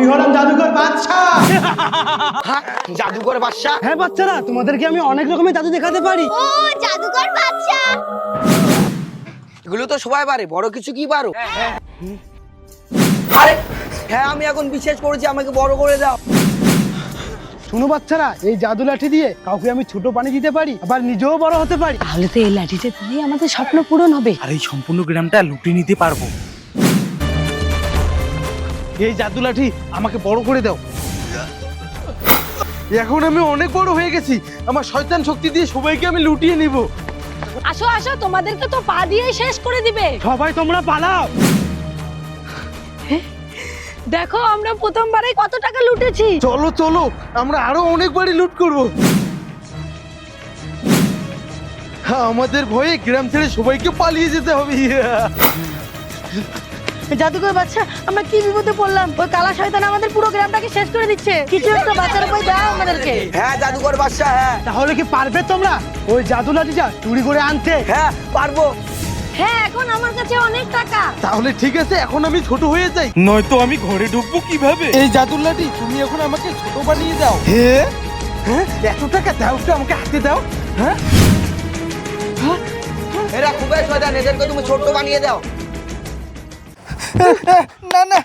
আমি হলাম জাদুকর বাদশা। জাদুকর বাদশা? হ্যাঁ বাচ্চারা, তোমাদেরকে আমি অনেক রকমের জাদু দেখাতে পারি। ও জাদুকর বাদশা। এগুলো তো সবাই পারে, বড় কিছু কি পারো? আরে হ্যাঁ, আমি এখন বিশ্বাস করেছি, আমাকে বড় করে দাও। শুনো বাচ্চারা, এই জাদু লাঠি দিয়ে কাউকে আমি ছোট বানিয়ে দিতে পারি, আবার নিজেও বড় হতে পারি। তাহলে তো এই লাঠিটা দিয়ে আমাদের স্বপ্ন পূরণ হবে। আর এই সম্পূর্ণ গ্রামটা লুটে নিতে পারবো। এই জাদু লাঠি আমাকে বড় করে দাও। এখন আমি অনেক বড় হয়ে গেছি, আমার শয়তান শক্তি দিয়ে সবাইকে আমি লুটিয়ে নিব। আসো আসো, তোমাদেরকে তো পা দিয়ে শেষ করে দিবে। সবাই তোমরা পালাও। দেখো আমরা প্রথমবারে কত টাকা লুটেছি। চলো চলো, আমরা আরো অনেক বাড়ি লুট করব। হ্যাঁ, আমাদের ভয়ে গ্রাম ছেড়ে সবাইকে পালিয়ে যেতে হবে। জাদুকর বাচ্চা, আমরা কি বিপদে পড়লাম? ওই কালা শয়তান আমাদের পুরো গ্রামটাকে শেষ করে দিচ্ছে। কিছু একটা বাঁচার উপায় দাও আমাদেরকে। হ্যাঁ জাদুকর বাদশা, হ্যাঁ তাহলে কি পারবে তোমরা ওই জাদু লাঠিটা চুরি করে আনতে? হ্যাঁ পারবো। হ্যাঁ, এখন আমার কাছে অনেক টাকা। তাহলে ঠিক আছে, এখন আমি ছোট হয়ে যাই। নয়তো আমি ঘরে ঢুকবো কিভাবে? এই জাদুর লাঠি তুমি এখন আমাকে ছোট বানিয়ে দাও। হ্যাঁ হ্যাঁ, এত টাকা দাও, একটু আমাকে হাতে দাও। হ্যাঁ, এরা খুবই শয়তান, এদেরকে তুমি ছোট্ট বানিয়ে দাও। না না,